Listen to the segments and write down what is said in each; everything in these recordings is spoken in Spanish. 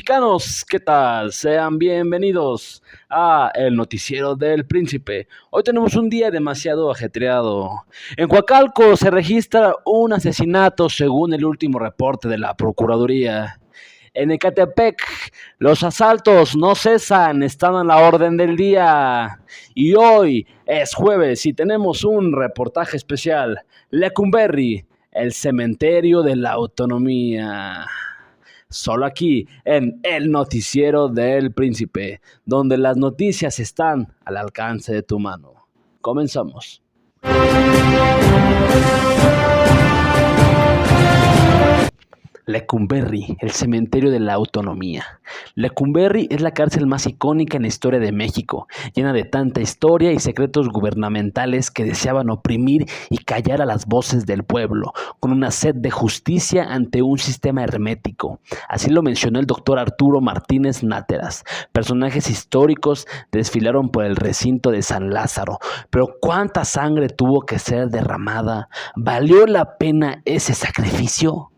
Mexicanos, ¿qué tal? Sean bienvenidos a el Noticiero del Príncipe. Hoy tenemos un día demasiado ajetreado. En Coacalco se registra un asesinato según el último reporte de la Procuraduría. En Ecatepec, los asaltos no cesan, están a la orden del día. Y hoy es jueves y tenemos un reportaje especial. Lecumberri, el cementerio de la autonomía. Solo aquí en el Noticiero del Príncipe, donde las noticias están al alcance de tu mano. Comenzamos. Lecumberri, el cementerio de la autonomía. Lecumberri es la cárcel más icónica en la historia de México, llena de tanta historia y secretos gubernamentales que deseaban oprimir y callar a las voces del pueblo, con una sed de justicia ante un sistema hermético. Así lo mencionó el doctor Arturo Martínez Náteras. Personajes históricos desfilaron por el recinto de San Lázaro, pero ¿cuánta sangre tuvo que ser derramada? ¿Valió la pena ese sacrificio?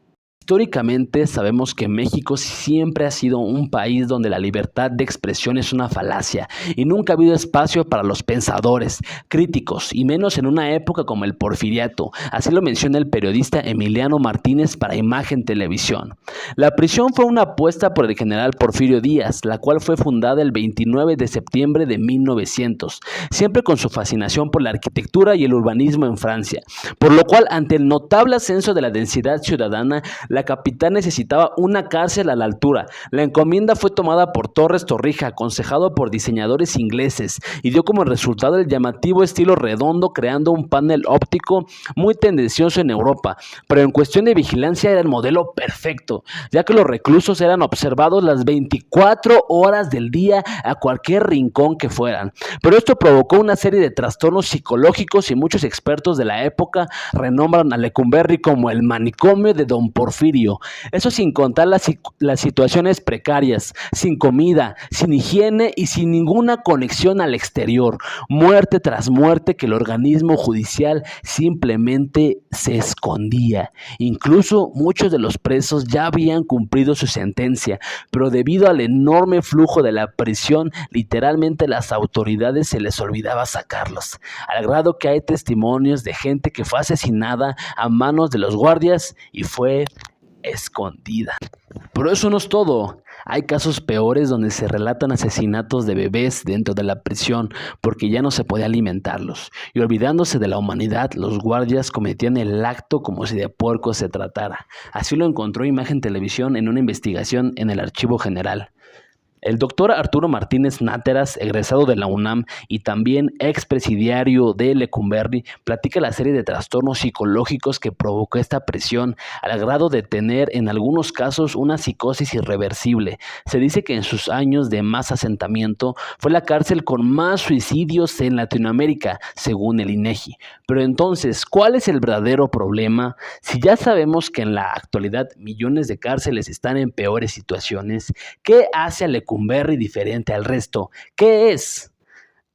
Históricamente sabemos que México siempre ha sido un país donde la libertad de expresión es una falacia y nunca ha habido espacio para los pensadores, críticos y menos en una época como el Porfiriato. Así lo menciona el periodista Emiliano Martínez para Imagen Televisión. La prisión fue una apuesta por el general Porfirio Díaz, la cual fue fundada el 29 de septiembre de 1900, siempre con su fascinación por la arquitectura y el urbanismo en Francia, por lo cual ante el notable ascenso de la densidad ciudadana, la capital necesitaba una cárcel a la altura. La encomienda fue tomada por Torres Torrija, aconsejado por diseñadores ingleses, y dio como resultado el llamativo estilo redondo, creando un panel óptico muy tendencioso en Europa. Pero en cuestión de vigilancia era el modelo perfecto, ya que los reclusos eran observados las 24 horas del día a cualquier rincón que fueran. Pero esto provocó una serie de trastornos psicológicos y muchos expertos de la época renombran a Lecumberri como el manicomio de Don Porfirio. Eso sin contar las situaciones precarias, sin comida, sin higiene y sin ninguna conexión al exterior. Muerte tras muerte que el organismo judicial simplemente se escondía. Incluso muchos de los presos ya habían cumplido su sentencia, pero debido al enorme flujo de la prisión, literalmente las autoridades se les olvidaba sacarlos. Al grado que hay testimonios de gente que fue asesinada a manos de los guardias y fue escondida. Pero eso no es todo. Hay casos peores donde se relatan asesinatos de bebés dentro de la prisión porque ya no se podía alimentarlos. Y olvidándose de la humanidad, los guardias cometían el acto como si de puercos se tratara. Así lo encontró Imagen Televisión en una investigación en el Archivo General. El doctor Arturo Martínez Náteras, egresado de la UNAM y también expresidiario de Lecumberri, platica la serie de trastornos psicológicos que provocó esta prisión, al grado de tener en algunos casos una psicosis irreversible. Se dice que en sus años de más asentamiento fue la cárcel con más suicidios en Latinoamérica, según el INEGI. Pero entonces, ¿cuál es el verdadero problema? Si ya sabemos que en la actualidad millones de cárceles están en peores situaciones, ¿qué hace a Lecumberri diferente al resto? ¿Qué es?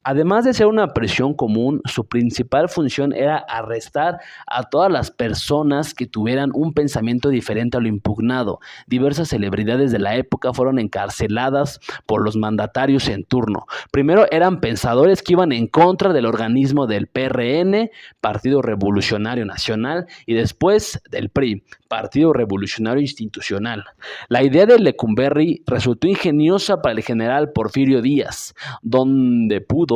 Además de ser una prisión común, su principal función era arrestar a todas las personas que tuvieran un pensamiento diferente a lo impugnado. Diversas celebridades de la época fueron encarceladas por los mandatarios en turno. Primero eran pensadores que iban en contra del organismo del PRN, Partido Revolucionario Nacional, y después del PRI, Partido Revolucionario Institucional. La idea de Lecumberri resultó ingeniosa para el general Porfirio Díaz, donde pudo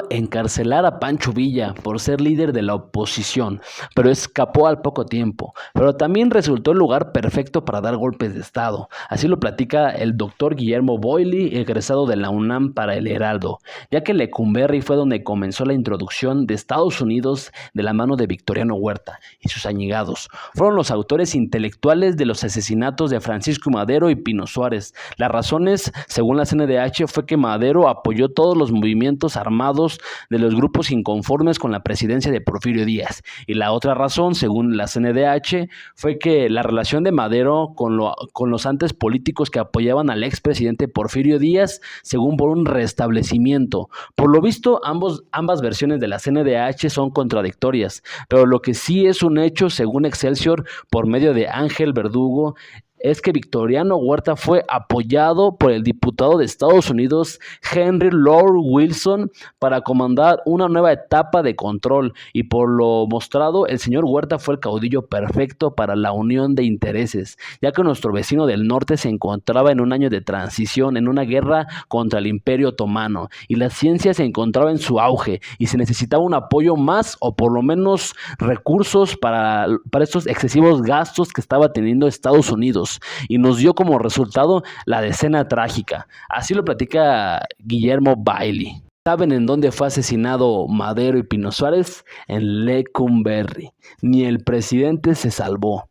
encarcelar a Pancho Villa por ser líder de la oposición, pero escapó al poco tiempo. Pero también resultó el lugar perfecto para dar golpes de Estado. Así lo platica el doctor Guillermo Boily, egresado de la UNAM para El Heraldo, ya que Lecumberri fue donde comenzó la introducción de Estados Unidos de la mano de Victoriano Huerta y sus allegados. Fueron los autores intelectuales de los asesinatos de Francisco Madero y Pino Suárez. Las razones, según la CNDH, fue que Madero apoyó todos los movimientos armados de los grupos inconformes con la presidencia de Porfirio Díaz. Y la otra razón, según la CNDH, fue que la relación de Madero con los antes políticos que apoyaban al expresidente Porfirio Díaz, según por un restablecimiento. Por lo visto, ambas versiones de la CNDH son contradictorias, pero lo que sí es un hecho, según Excelsior, por medio de Ángel Verdugo, es que Victoriano Huerta fue apoyado por el diputado de Estados Unidos Henry Lord Wilson para comandar una nueva etapa de control, y por lo mostrado el señor Huerta fue el caudillo perfecto para la unión de intereses, ya que nuestro vecino del norte se encontraba en un año de transición, en una guerra contra el Imperio Otomano, y la ciencia se encontraba en su auge y se necesitaba un apoyo más, o por lo menos recursos para estos excesivos gastos que estaba teniendo Estados Unidos, y nos dio como resultado la decena trágica. Así lo platica Guillermo Bailey. ¿Saben en dónde fue asesinado Madero y Pino Suárez? En Lecumberri. Ni el presidente se salvó.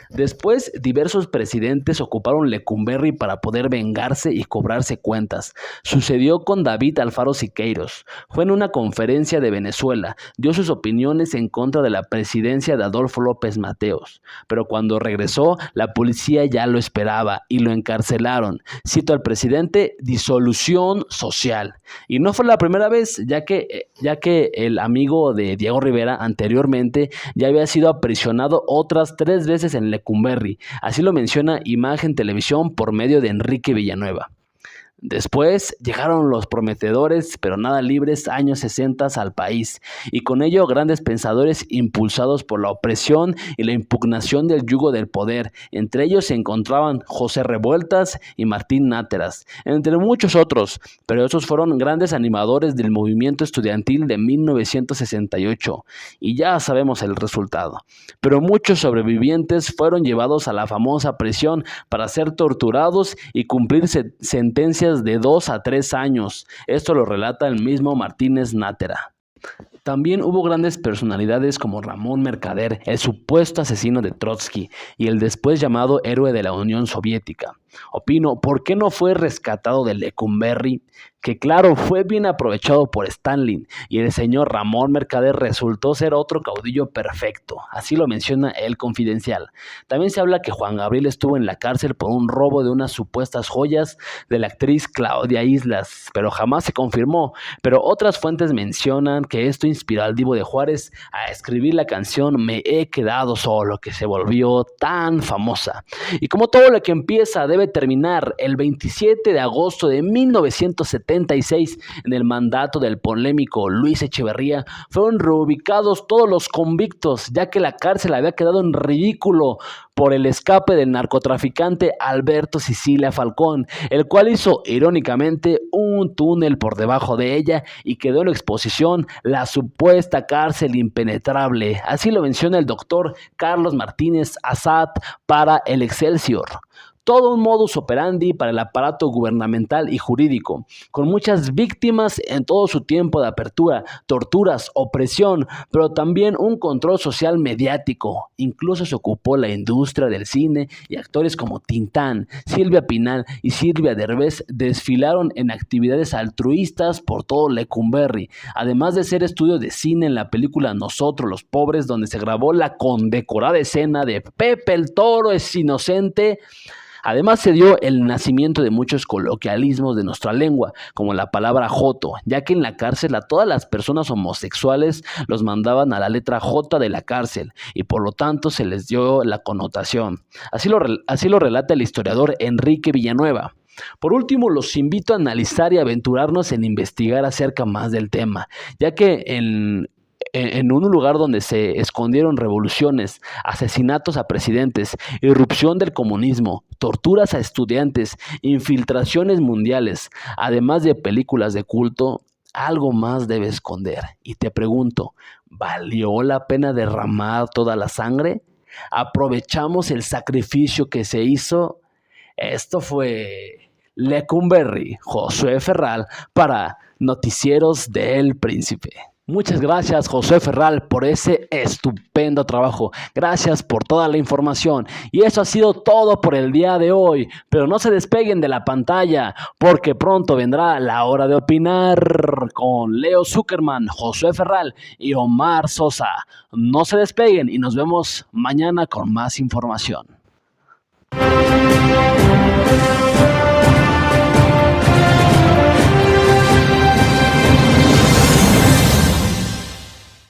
Después, diversos presidentes ocuparon Lecumberri para poder vengarse y cobrarse cuentas. Sucedió con David Alfaro Siqueiros. Fue en una conferencia de Venezuela. Dio sus opiniones en contra de la presidencia de Adolfo López Mateos. Pero cuando regresó, la policía ya lo esperaba y lo encarcelaron. Cito al presidente: disolución social. Y no fue la primera vez, ya que el amigo de Diego Rivera anteriormente ya había sido aprisionado otras 3 veces en Lecumberri. Así lo menciona Imagen Televisión por medio de Enrique Villanueva. Después llegaron los prometedores, pero nada libres años 60 al país, y con ello grandes pensadores impulsados por la opresión y la impugnación del yugo del poder. Entre ellos se encontraban José Revueltas y Martín Náteras, entre muchos otros, pero esos fueron grandes animadores del movimiento estudiantil de 1968, y ya sabemos el resultado. Pero muchos sobrevivientes fueron llevados a la famosa prisión para ser torturados y cumplir sentencias de 2 a 3 años. Esto lo relata el mismo Martínez Nátera. También hubo grandes personalidades como Ramón Mercader, el supuesto asesino de Trotsky y el después llamado héroe de la Unión Soviética. Opino, ¿por qué no fue rescatado de Lecumberri? Que claro, fue bien aprovechado por Stalin, y el señor Ramón Mercader resultó ser otro caudillo perfecto. Así lo menciona El Confidencial. También se habla que Juan Gabriel estuvo en la cárcel por un robo de unas supuestas joyas de la actriz Claudia Islas, pero jamás se confirmó. Pero otras fuentes mencionan que esto inspiró al Divo de Juárez a escribir la canción Me he quedado solo, que se volvió tan famosa. Y como todo lo que empieza debe terminar, el 27 de agosto de 1976, en el mandato del polémico Luis Echeverría, fueron reubicados todos los convictos, ya que la cárcel había quedado en ridículo por el escape del narcotraficante Alberto Sicilia Falcón, el cual hizo irónicamente un túnel por debajo de ella y quedó en exposición la supuesta cárcel impenetrable. Así lo menciona el doctor Carlos Martínez Azad para el Excelsior. Todo un modus operandi para el aparato gubernamental y jurídico, con muchas víctimas en todo su tiempo de apertura, torturas, opresión, pero también un control social mediático. Incluso se ocupó la industria del cine, y actores como Tintán, Silvia Pinal y Silvia Derbez desfilaron en actividades altruistas por todo Lecumberri, además de ser estudio de cine en la película Nosotros los Pobres, donde se grabó la condecorada escena de Pepe el Toro es inocente. Además se dio el nacimiento de muchos coloquialismos de nuestra lengua, como la palabra joto, ya que en la cárcel a todas las personas homosexuales los mandaban a la letra J de la cárcel, y por lo tanto se les dio la connotación. Así lo relata el historiador Enrique Villanueva. Por último, los invito a analizar y aventurarnos en investigar acerca más del tema, ya que en un lugar donde se escondieron revoluciones, asesinatos a presidentes, irrupción del comunismo, torturas a estudiantes, infiltraciones mundiales, además de películas de culto, algo más debe esconder. Y te pregunto, ¿valió la pena derramar toda la sangre? ¿Aprovechamos el sacrificio que se hizo? Esto fue Lecumberri, Josué Ferral, para Noticieros del Príncipe. Muchas gracias, Josué Ferral, por ese estupendo trabajo. Gracias por toda la información. Y eso ha sido todo por el día de hoy. Pero no se despeguen de la pantalla, porque pronto vendrá la hora de opinar con Leo Zuckerman, Josué Ferral y Omar Sosa. No se despeguen y nos vemos mañana con más información.